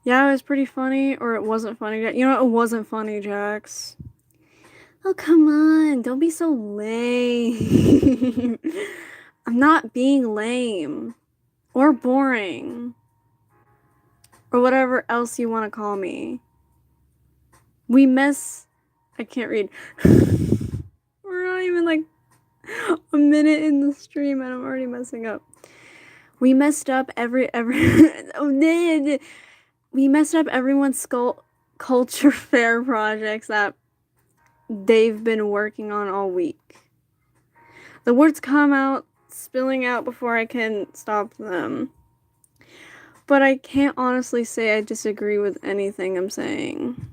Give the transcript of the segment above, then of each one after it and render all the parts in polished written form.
Yeah, it was pretty funny, or it wasn't funny. You know, it wasn't funny, Jax. Oh, come on. Don't be so lame. I'm not being lame or boring or whatever else you want to call me. We mess. I can't read. We're not even like a minute in the stream and I'm already messing up. We messed up we messed up everyone's culture fair projects that they've been working on all week. The words come out, spilling out before I can stop them. But I can't honestly say I disagree with anything I'm saying.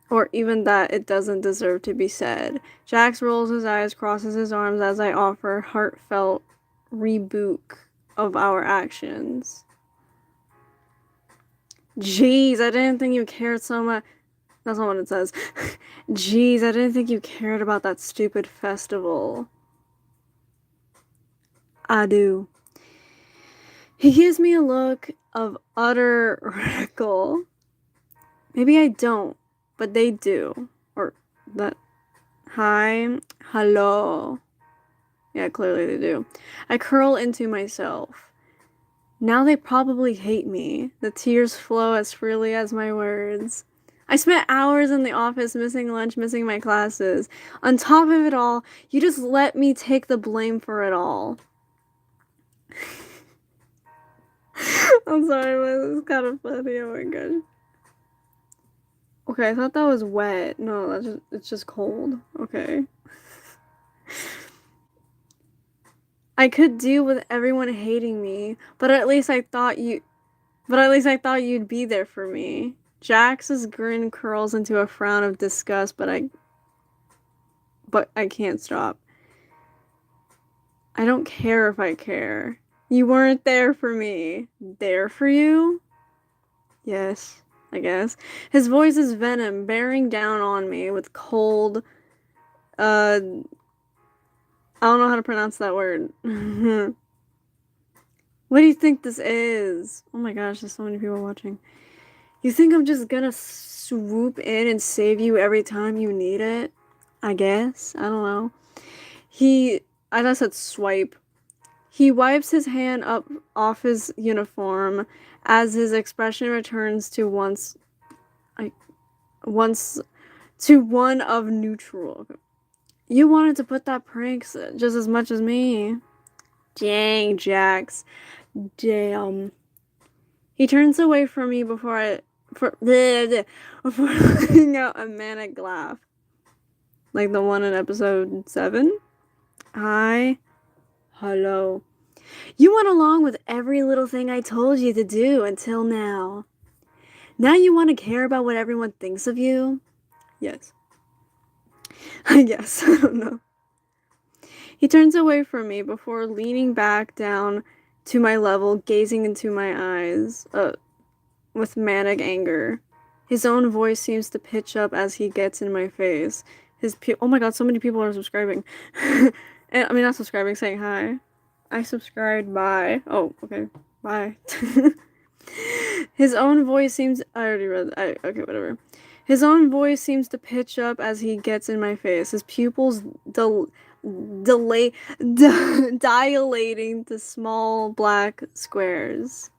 Or even that it doesn't deserve to be said. Jax rolls his eyes, crosses his arms as I offer heartfelt rebuke of our actions. Jeez, I didn't think you cared so much. That's not what it says. Jeez, I didn't think you cared about that stupid festival. I do. He gives me a look of utter ridicule. Maybe I don't, but they do. Or that. Hi. Hello. Yeah, clearly they do. I curl into myself. Now they probably hate me. The tears flow as freely as my words. I spent hours in the office, missing lunch, missing my classes. On top of it all, you just let me take the blame for it all. I'm sorry, but it's kind of funny. Oh my gosh. Okay, I thought that was wet. No, it's just cold. Okay. I could deal with everyone hating me, but at least I thought you'd be there for me. Jax's grin curls into a frown of disgust, but I can't stop. I don't care if I care. You weren't there for me. There for you? Yes, I guess. His voice is venom, bearing down on me with cold, I don't know how to pronounce that word. What do you think this is? Oh my gosh, there's so many people watching. You think I'm just gonna swoop in and save you every time you need it? I guess. I don't know. I just said swipe. He wipes his hand up off his uniform as his expression returns to once to one of neutral. You wanted to put that prank just as much as me. Dang, Jax. Damn. He turns away from me before letting out a manic laugh. Like the one in episode 7? Hi. Hello. You went along with every little thing I told you to do until now. Now you want to care about what everyone thinks of you? Yes. I guess. I don't know. He turns away from me before leaning back down to my level, gazing into my eyes with manic anger. His own voice seems to pitch up as he gets in my face. Oh my god, so many people are subscribing. And, I mean, not subscribing, saying hi. I subscribed, bye. Oh, okay, bye. His own voice seems. I already read. Okay, whatever. His own voice seems to pitch up as he gets in my face. His pupils delay dilating to small black squares.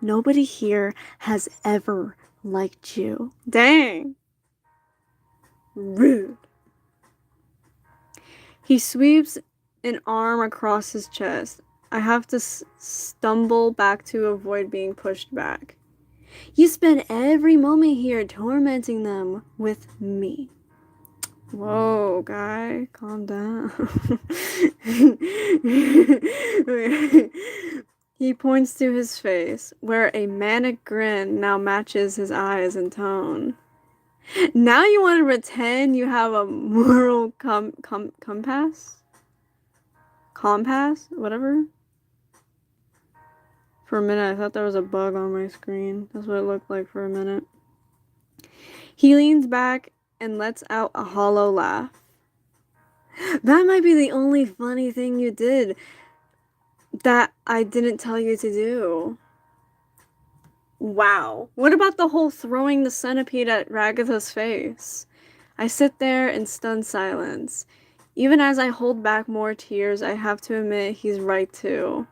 Nobody here has ever liked you. Dang. Rude. He sweeps an arm across his chest. I have to stumble back to avoid being pushed back. You spend every moment here tormenting them with me. Whoa, guy, calm down. He points to his face, where a manic grin now matches his eyes and tone. Now you want to pretend you have a moral compass? Compass? Whatever? For a minute, I thought there was a bug on my screen. That's what it looked like for a minute. He leans back and lets out a hollow laugh. That might be the only funny thing you did that I didn't tell you to do. Wow. What about the whole throwing the centipede at Ragatha's face? I sit there in stunned silence. Even as I hold back more tears, I have to admit he's right too.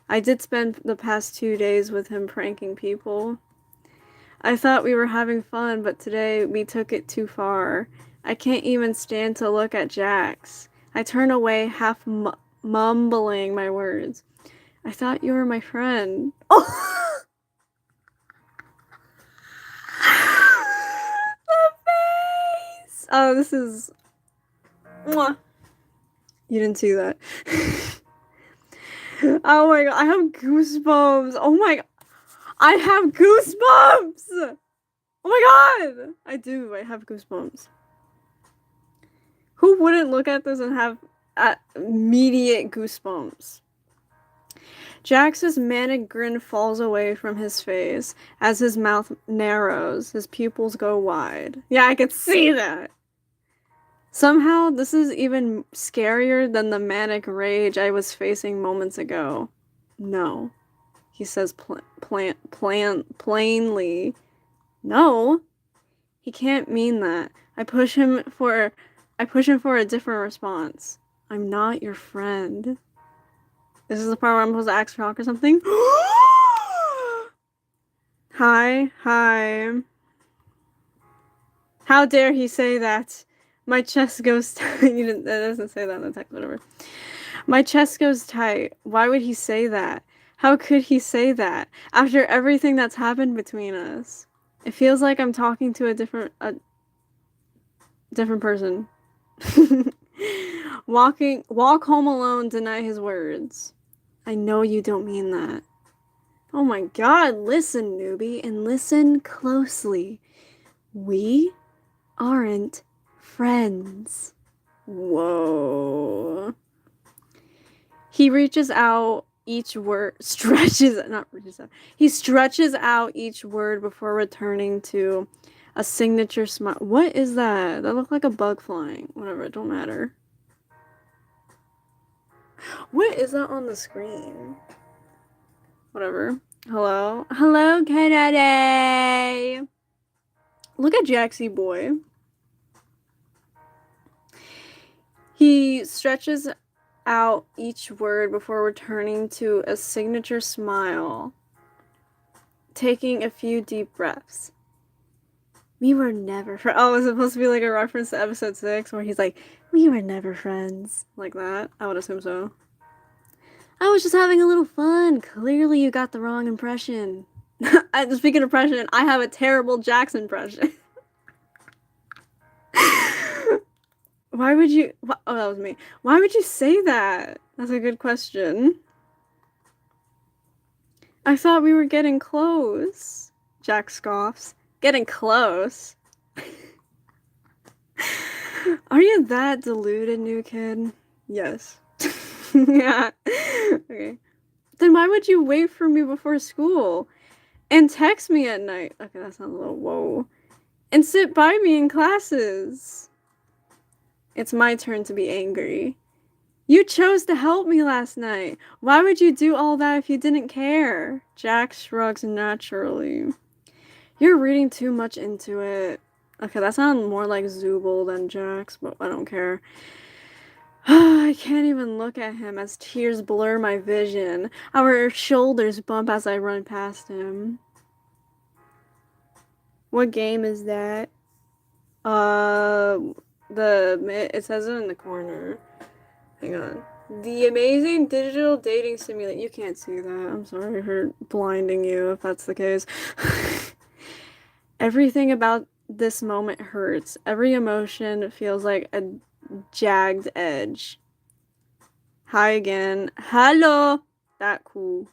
I did spend the past 2 days with him pranking people. I thought we were having fun, but today we took it too far. I can't even stand to look at Jax. I turn away, half mumbling my words. I thought you were my friend. Oh! The face! Oh, this is... Mwah. You didn't see that. Oh my god, I have goosebumps. Oh my god. I have goosebumps! Oh my god! I do, I have goosebumps. Who wouldn't look at this and have immediate goosebumps? Jax's manic grin falls away from his face as his mouth narrows, his pupils go wide. Yeah, I could see that! Somehow, this is even scarier than the manic rage I was facing moments ago. No, he says plainly. No, he can't mean that. I push him for a different response. I'm not your friend. This is the part where I'm supposed to ask for help or something. Hi. How dare he say that? My chest goes tight. That doesn't say that in the text, whatever. My chest goes tight. Why would he say that? How could he say that? After everything that's happened between us. It feels like I'm talking to a different person. Walk home alone, deny his words. I know you don't mean that. Oh my god, listen, newbie, and listen closely. We aren't friends. Whoa. He reaches out each word, he stretches out each word before returning to a signature smile. What is that? That looked like a bug flying. Whatever, it don't matter. What is that on the screen? Whatever. Hello? Hello, Kennedy! Look at Jaxie boy. He stretches out each word before returning to a signature smile, taking a few deep breaths. We were never friends. Oh, is it supposed to be like a reference to episode 6 where he's like, we were never friends? Like that? I would assume so. I was just having a little fun. Clearly you got the wrong impression. Speaking of impression, I have a terrible Jax impression. Why would you... Oh, that was me. Why would you say that? That's a good question. I thought we were getting close. Jax scoffs. Getting close? Are you that deluded, new kid? Yes. Yeah. Okay. Then why would you wait for me before school? And text me at night? Okay, that sounds a little whoa. And sit by me in classes. It's my turn to be angry. You chose to help me last night. Why would you do all that if you didn't care? Jax shrugs naturally. You're reading too much into it. Okay, that sounds more like Zooble than Jax, but I don't care. I can't even look at him as tears blur my vision. Our shoulders bump as I run past him. What game is that? It says it in the corner. Hang on. The Amazing Digital Dating Simulator. You can't see that. I'm sorry for blinding you if that's the case. Everything about this moment hurts. Every emotion feels like a jagged edge. Hi again. Hello. That cool.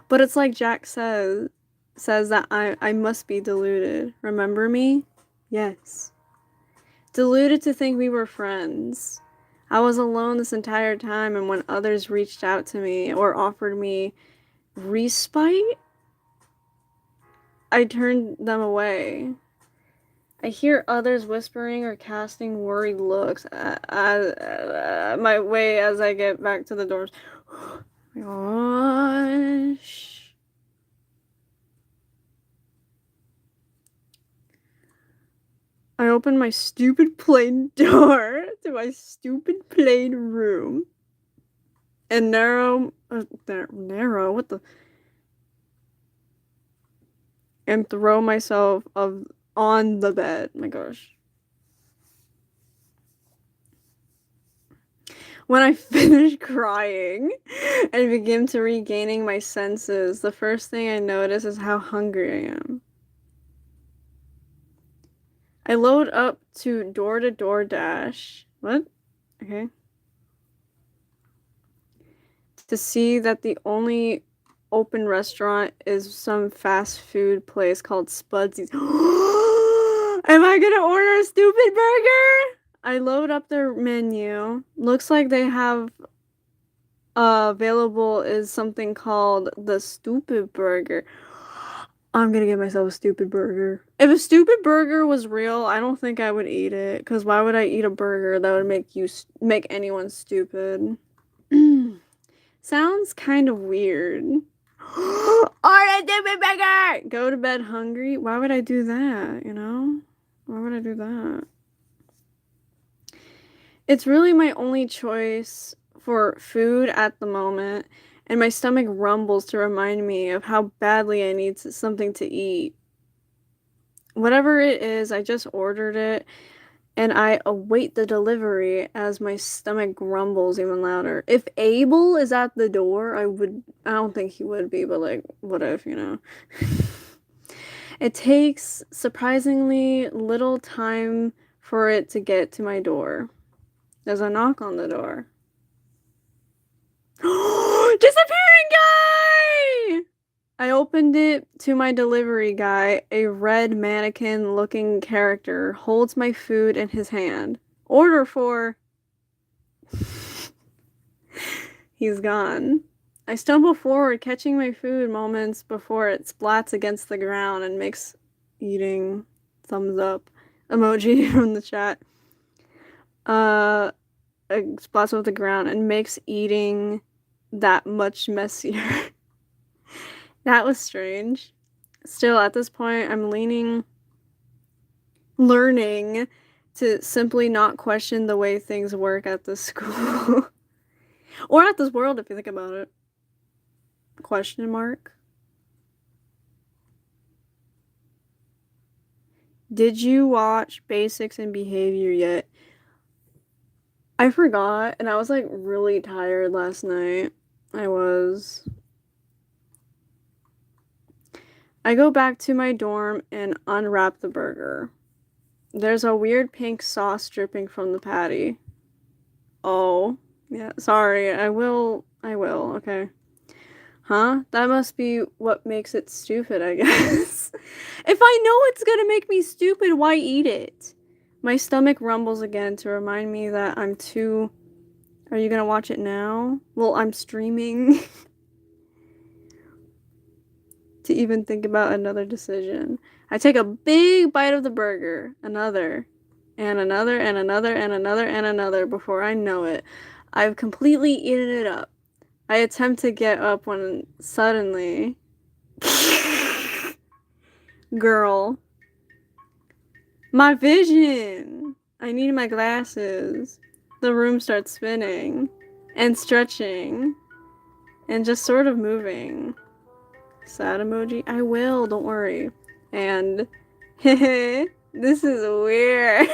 But it's like Jax says that I must be deluded. Remember me? Yes. Deluded to think we were friends. I was alone this entire time, and when others reached out to me or offered me respite, I turned them away. I hear others whispering or casting worried looks my way as I get back to the dorms. Gosh. open my stupid plain door to my stupid plain room and narrow, what the, and throw myself on the bed. My gosh. When I finished crying and begin to regaining my senses, the first thing I notice is how hungry I am. I load up to door-to-door dash. What? Okay. To see that the only open restaurant is some fast food place called Spudsy's. Am I gonna order a stupid burger? I load up their menu. Looks like they have available is something called the Stupid Burger. I'm gonna get myself a stupid burger. If a stupid burger was real, I don't think I would eat it. Cause why would I eat a burger that would make anyone stupid? Sounds kind of weird. Order a stupid burger! Go to bed hungry? Why would I do that, you know? Why would I do that? It's really my only choice for food at the moment, and my stomach rumbles to remind me of how badly I need something to eat. Whatever it is, I just ordered it, and I await the delivery as my stomach grumbles even louder. If Abel is at the door, I don't think he would be, but like, what if, you know? It takes surprisingly little time for it to get to my door. There's a knock on the door. Disappearing guy! I opened it to my delivery guy. A red mannequin looking character holds my food in his hand. Order for... He's gone. I stumble forward, catching my food moments before it splats against the ground and makes eating thumbs up emoji from the chat. It splats with the ground and makes eating that much messier. That was strange. Still, at this point, I'm learning to simply not question the way things work at this school. Or at this world, if you think about it. Question mark. Did you watch Basics in Behavior yet? I forgot, and I was like really tired last night. I was. I go back to my dorm and unwrap the burger. There's a weird pink sauce dripping from the patty. Oh, yeah, sorry, I will, okay. Huh? That must be what makes it stupid, I guess. If I know it's gonna make me stupid, why eat it? My stomach rumbles again to remind me that I'm too... Are you gonna watch it now? Well, I'm streaming. To even think about another decision. I take a big bite of the burger. Another. And another, and another, and another, and another. Before I know it, I've completely eaten it up. I attempt to get up when suddenly... Girl. My vision! I need my glasses. The room starts spinning. And stretching. And just sort of moving. Sad emoji? I will, don't worry. And... this is weird.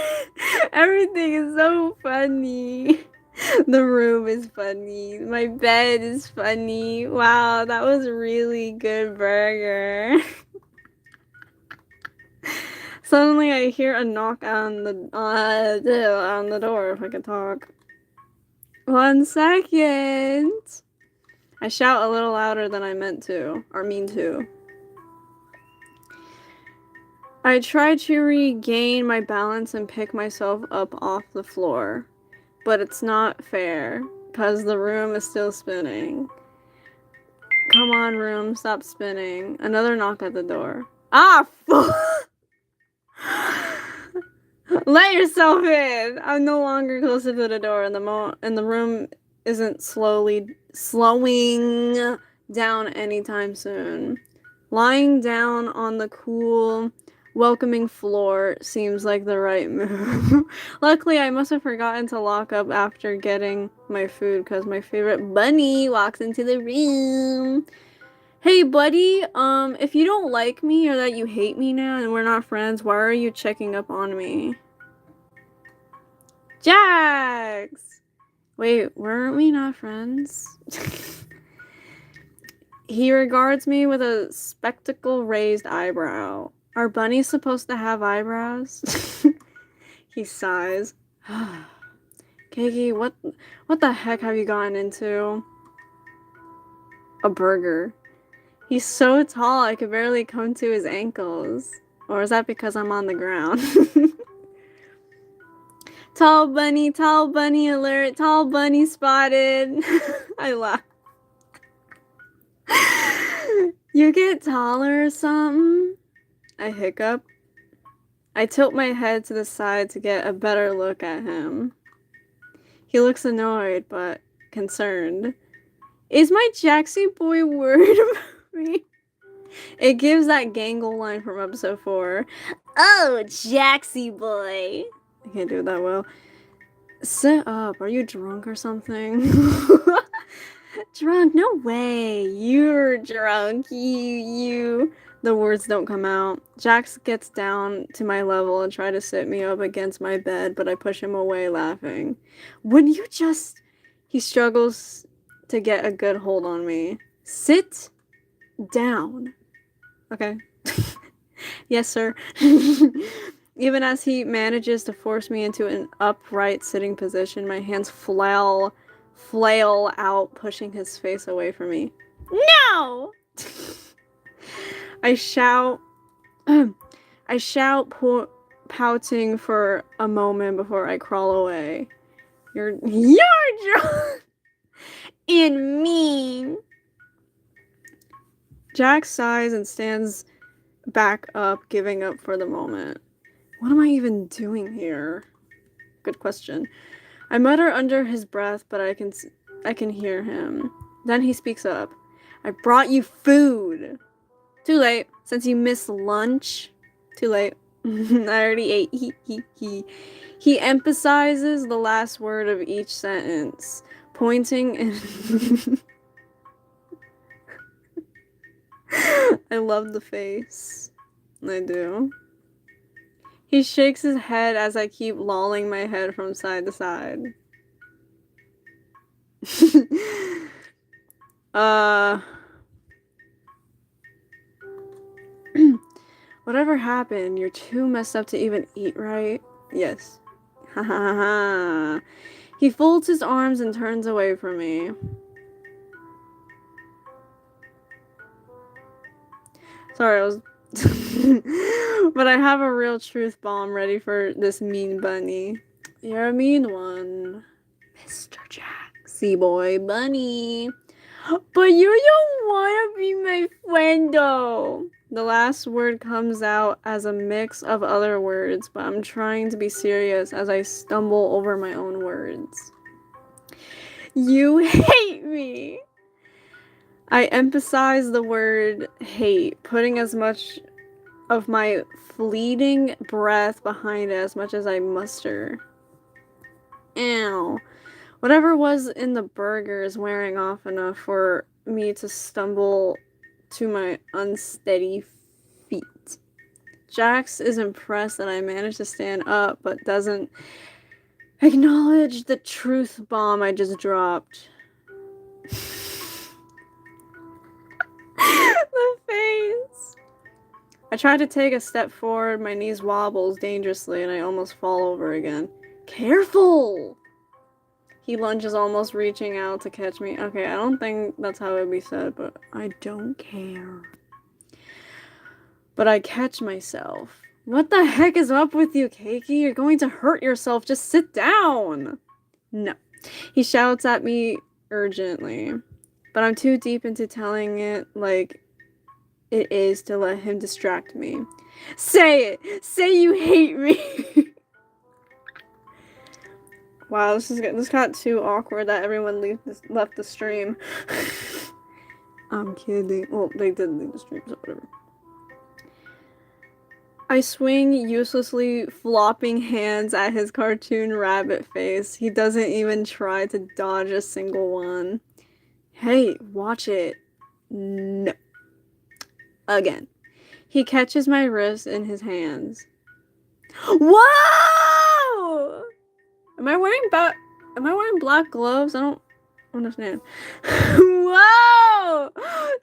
Everything is so funny. The room is funny. My bed is funny. Wow, that was a really good burger. Suddenly I hear a knock on the door, if I could talk. 1 second. I shout a little louder than I meant to, or mean to. I try to regain my balance and pick myself up off the floor. But it's not fair, because the room is still spinning. Come on, room, stop spinning. Another knock at the door. Ah, let yourself in! I'm no longer closer to the door, and the room isn't slowing down anytime soon. Lying down on the cool Welcoming floor seems like the right move. Luckily, I must have forgotten to lock up after getting my food because my favorite bunny walks into the room. Hey, buddy, if you don't like me or that you hate me now and we're not friends, why are you checking up on me? Jax! Wait, weren't we not friends? He regards me with a spectacle-raised eyebrow. Are bunnies supposed to have eyebrows? He sighs. Keiki, what the heck have you gotten into? A burger. He's so tall I could barely come to his ankles. Or is that because I'm on the ground? Tall bunny alert, tall bunny spotted. I laugh. You get taller or something? I hiccup. I tilt my head to the side to get a better look at him. He looks annoyed, but concerned. Is my Jaxie boy worried about me? It gives that Gangle line from episode 4. Oh, Jaxie boy. I can't do it that well. Sit up. Are you drunk or something? Drunk? No way. You're drunk. You. The words don't come out. Jax gets down to my level and tries to sit me up against my bed, but I push him away, laughing. Would you just... He struggles to get a good hold on me. Sit down. Okay. Yes, sir. Even as he manages to force me into an upright sitting position, my hands flail out, pushing his face away from me. No! I shout, pouting for a moment before I crawl away. You're drunk and mean. Jack sighs and stands back up, giving up for the moment. What am I even doing here? Good question. I mutter under his breath, but I can hear him. Then he speaks up. I brought you food. Too late, since you missed lunch. Too late. I already ate. He emphasizes the last word of each sentence, pointing and... I love the face. I do. He shakes his head as I keep lolling my head from side to side. Whatever happened? You're too messed up to even eat, right? Yes. Ha ha ha ha. He folds his arms and turns away from me. Sorry, I was... But I have a real truth bomb ready for this mean bunny. You're a mean one. Mr. Jaxie boy bunny. But you don't want to be my friend, though. The last word comes out as a mix of other words, but I'm trying to be serious as I stumble over my own words. You hate me. I emphasize the word hate, putting as much of my fleeting breath behind it as much as I muster. Ow. Whatever was in the burger is wearing off enough for me to stumble to my unsteady feet. Jax is impressed that I managed to stand up, but doesn't acknowledge the truth bomb I just dropped. The face. I try to take a step forward, my knees wobbles dangerously, and I almost fall over again. Careful! He lunges, almost reaching out to catch me. Okay, I don't think that's how it would be said, but I don't care. But I catch myself. What the heck is up with you, Keiki? You're going to hurt yourself. Just sit down. No. He shouts at me urgently, but I'm too deep into telling it like it is to let him distract me. Say it! Say you hate me! Wow, this got too awkward that everyone left the stream. I'm kidding. Well, they did leave the stream, so whatever. I swing uselessly flopping hands at his cartoon rabbit face. He doesn't even try to dodge a single one. Hey, watch it. No. Again. He catches my wrist in his hands. Whoa! Am I wearing black gloves? I don't understand. Whoa!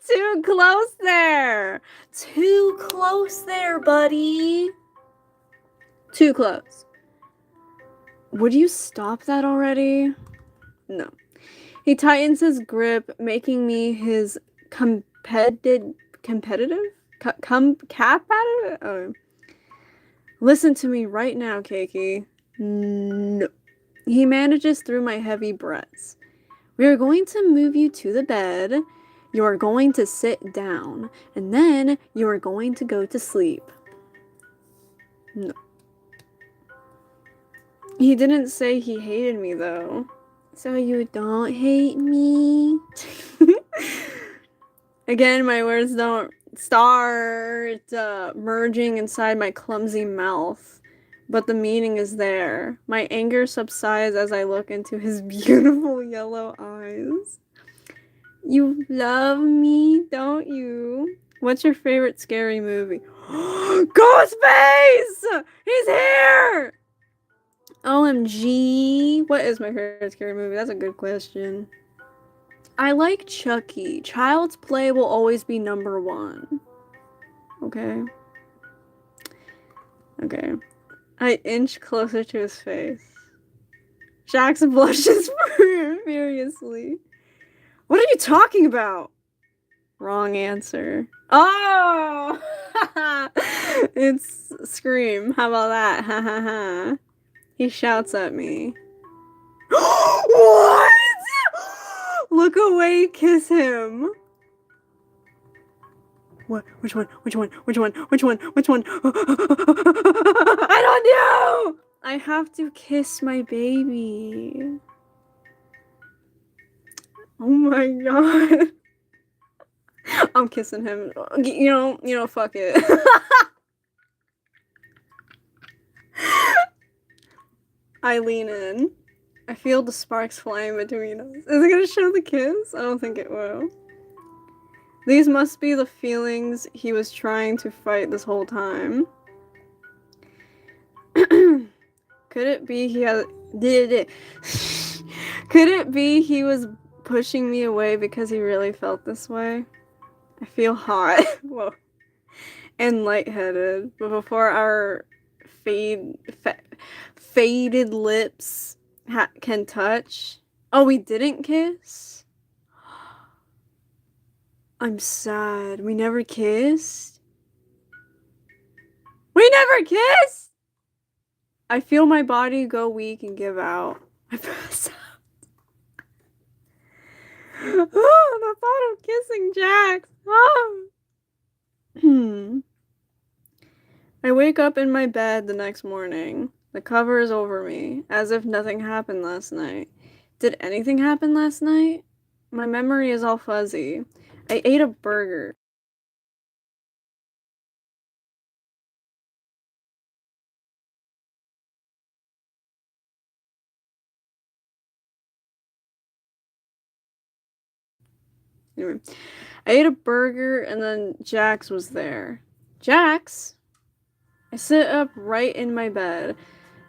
Too close there! Too close there, buddy! Too close. Would you stop that already? No. He tightens his grip, making me his competitive? Oh. Listen to me right now, Keiki. No. He manages through my heavy breaths. We are going to move you to the bed. You are going to sit down. And then you are going to go to sleep. No. He didn't say he hated me, though. So you don't hate me? Again, my words don't start merging inside my clumsy mouth, but the meaning is there. My anger subsides as I look into his beautiful yellow eyes. You love me, don't you? What's your favorite scary movie? Ghostface! He's here! OMG. What is my favorite scary movie? That's a good question. I like Chucky. Child's Play will always be number one. Okay. Okay. I inch closer to his face. Jax blushes furiously. What are you talking about? Wrong answer. Oh! It's Scream. How about that? Ha ha ha. He shouts at me. What? Look away, kiss him. What? Which one? Which one? Which one? Which one? Which one? I don't know! I have to kiss my baby. Oh my god. I'm kissing him. You know, fuck it. I lean in. I feel the sparks flying between us. Is it gonna show the kiss? I don't think it will. These must be the feelings he was trying to fight this whole time. Could it be he had... Could it be he was pushing me away because he really felt this way? I feel hot. Whoa. And lightheaded. But before our faded lips can touch... Oh, we didn't kiss? I'm sad. We never kissed? We never kissed? I feel my body go weak and give out. I pass out. Oh, the thought of kissing Jax. Oh. I wake up in my bed the next morning. The cover is over me, as if nothing happened last night. Did anything happen last night? My memory is all fuzzy. I ate a burger. Anyway, I ate a burger and then Jax was there. Jax? I sit up right in my bed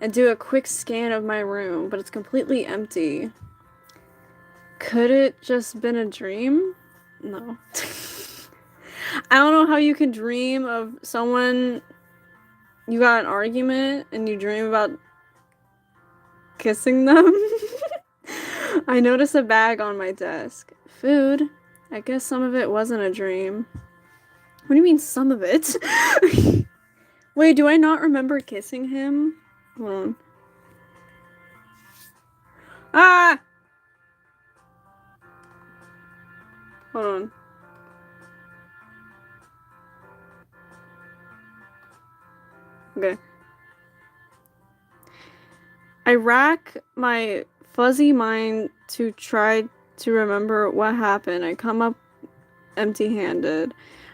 and do a quick scan of my room, but it's completely empty. Could it just been a dream? No. I don't know how you can dream of someone you got an argument and you dream about kissing them. I notice a bag on my desk. Food. I guess some of it wasn't a dream. What do you mean some of it? Wait, do I not remember kissing him? Hold on. Ah! Hold on. Okay. I rack my fuzzy mind to try to remember what happened. I come up empty-handed.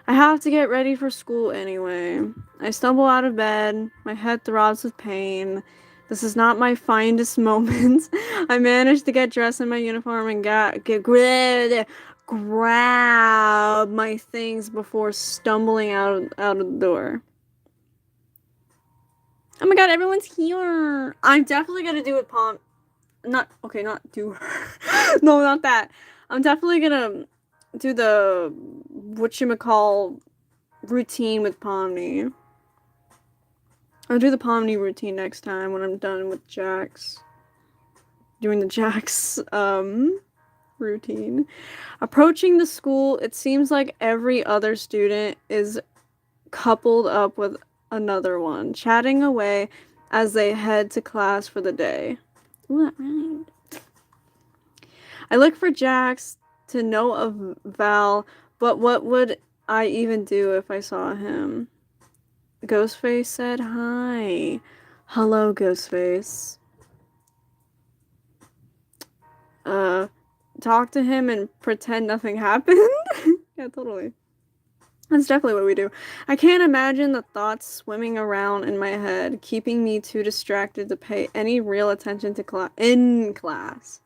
I have to get ready for school anyway. I stumble out of bed. My head throbs with pain. This is not my finest moment. I managed to get dressed in my uniform and grab my things before stumbling out of the door. Oh my god, everyone's here. I'm definitely gonna do it, Palm. Not do her. No, not that. I'm definitely gonna do the whatchamacall routine with Pomni. I'll do the Pomni routine next time when I'm done with Jax. Doing the Jax routine. Approaching the school, it seems like every other student is coupled up with another one, chatting away as they head to class for the day. Ooh, that rhymed. I look for Jax to know of Val, but what would I even do if I saw him? Ghostface said hi. Hello, Ghostface. Talk to him and pretend nothing happened? Yeah, totally. That's definitely what we do. I can't imagine the thoughts swimming around in my head, keeping me too distracted to pay any real attention to in class.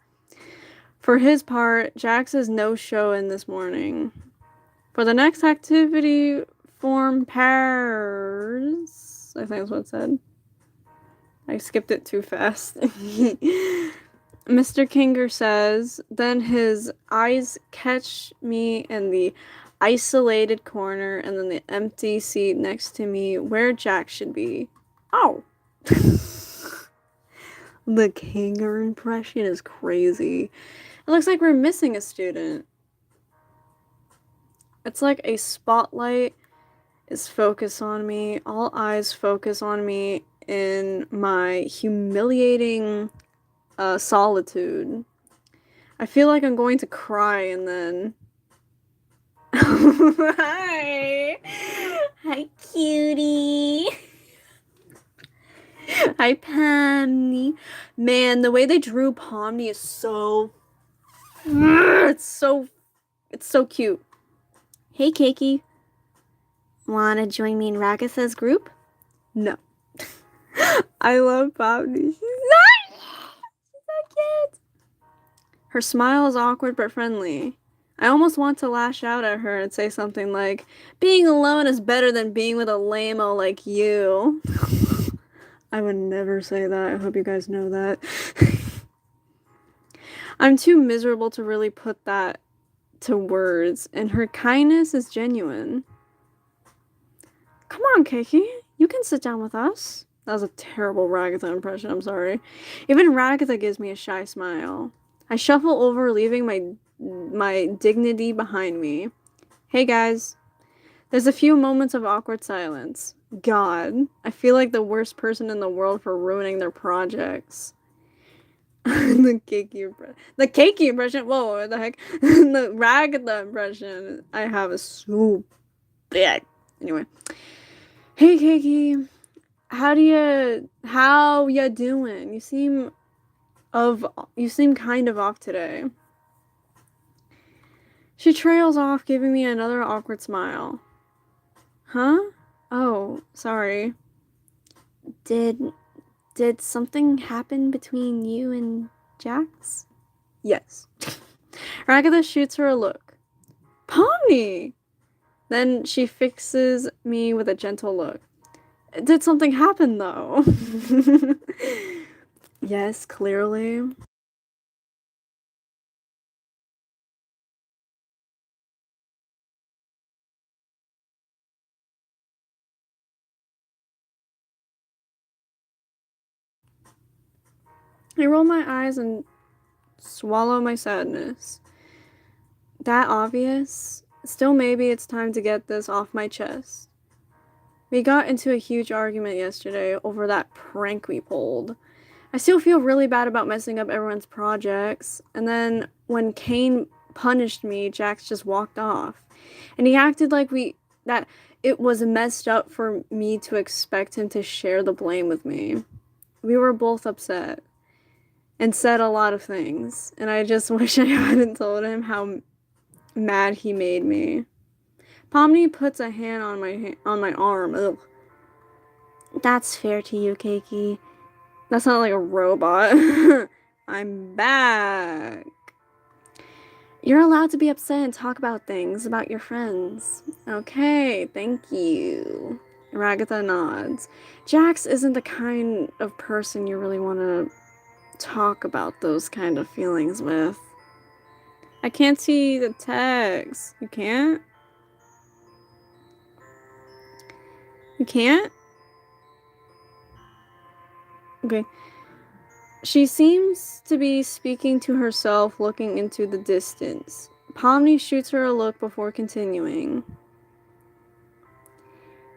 For his part, Jax is no show in this morning. For the next activity, form pairs. I think that's what it said. I skipped it too fast. Mr. Kinger says, then his eyes catch me in the isolated corner and then the empty seat next to me where Jack should be. Oh! The Kinger impression is crazy. It looks like we're missing a student. It's like a spotlight is focused on me. All eyes focus on me in my humiliating solitude. I feel like I'm going to cry and then... Hi! Hi, cutie! Hi, Pomni. Man, the way they drew Pomni is so... It's so cute. Hey, Keiki. Wanna join me in Ragatha's group? No. I love Pomni. She's so cute. Her smile is awkward but friendly. I almost want to lash out at her and say something like, being alone is better than being with a lame-o like you. I would never say that. I hope you guys know that. I'm too miserable to really put that to words, and her kindness is genuine. Come on, Keiki. You can sit down with us. That was a terrible Ragatha impression, I'm sorry. Even Ragatha gives me a shy smile. I shuffle over, leaving my dignity behind me. Hey guys. There's a few moments of awkward silence. God, I feel like the worst person in the world for ruining their projects. The Keiki impression. Whoa, what the heck? The Ragatha impression I have is so bad. Anyway. Hey Keiki. How ya doing? You seem kind of off today. She trails off, giving me another awkward smile. Huh? Oh, sorry. Did something happen between you and Jax? Yes. Ragatha shoots her a look. Pomni! Then she fixes me with a gentle look. Did something happen, though? Yes, clearly. I roll my eyes and swallow my sadness. That obvious? Still, maybe it's time to get this off my chest. We got into a huge argument yesterday over that prank we pulled. I still feel really bad about messing up everyone's projects. And then when Kane punished me, Jax just walked off. And he acted like that it was messed up for me to expect him to share the blame with me. We were both upset and said a lot of things. And I just wish I hadn't told him how mad he made me. Pomni puts a hand on my arm. Ugh. That's fair to you, Keiki. That's not like a robot. I'm back. You're allowed to be upset and talk about things, about your friends. Okay, thank you. Ragatha nods. Jax isn't the kind of person you really want to talk about those kind of feelings with. I can't see the text. You can't? You can't? Okay. She seems to be speaking to herself, looking into the distance. Pomni shoots her a look before continuing.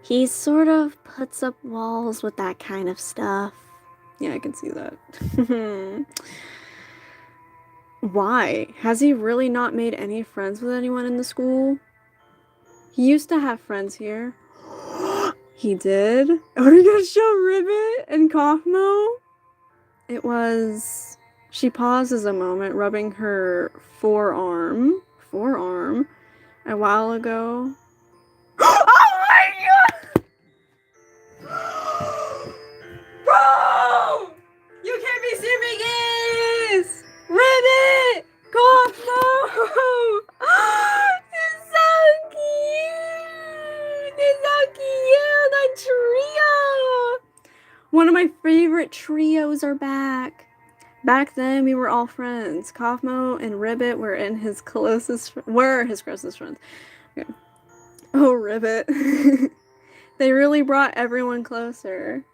He sort of puts up walls with that kind of stuff. Yeah, I can see that. Why? Has he really not made any friends with anyone in the school? He used to have friends here. He did? Are you gonna show Ribbit and Kaufmo? It was... She pauses a moment, rubbing her forearm a while ago. Oh my god! Bro! You can't be serious! Ribbit! Kaufmo! This is so cute! This is so cute! That trio! One of my favorite trios are back. Back then, we were all friends. Kaufmo and Ribbit were his closest friends. Okay. Oh, Ribbit. They really brought everyone closer.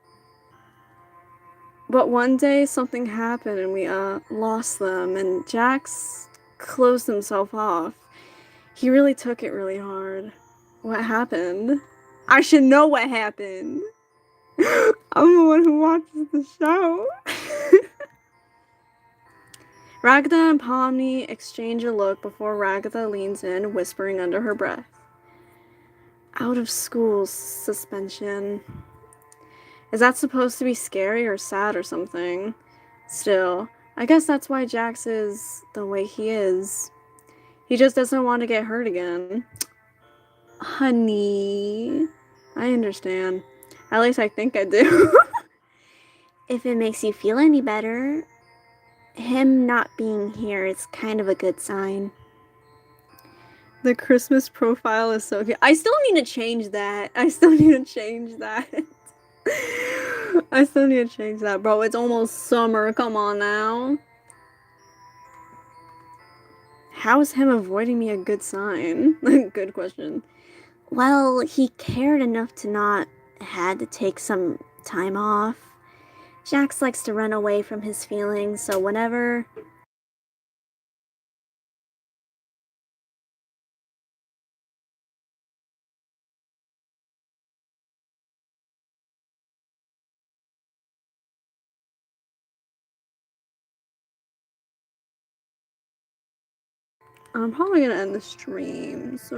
But one day, something happened and we lost them, and Jax closed himself off. He really took it really hard. What happened? I should know what happened. I'm the one who watches the show. Ragatha and Pomni exchange a look before Ragatha leans in, whispering under her breath. Out of school suspension. Is that supposed to be scary or sad or something? Still, I guess that's why Jax is the way he is. He just doesn't want to get hurt again. Honey, I understand. At least I think I do. If it makes you feel any better, him not being here is kind of a good sign. The Christmas profile is so cute. I still need to change that. I still need to change that, bro. It's almost summer. Come on now. How is him avoiding me a good sign? Good question. Well, he cared enough to not had to take some time off. Jax likes to run away from his feelings, so whenever... I'm probably gonna end the stream, so...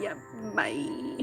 yeah, bye.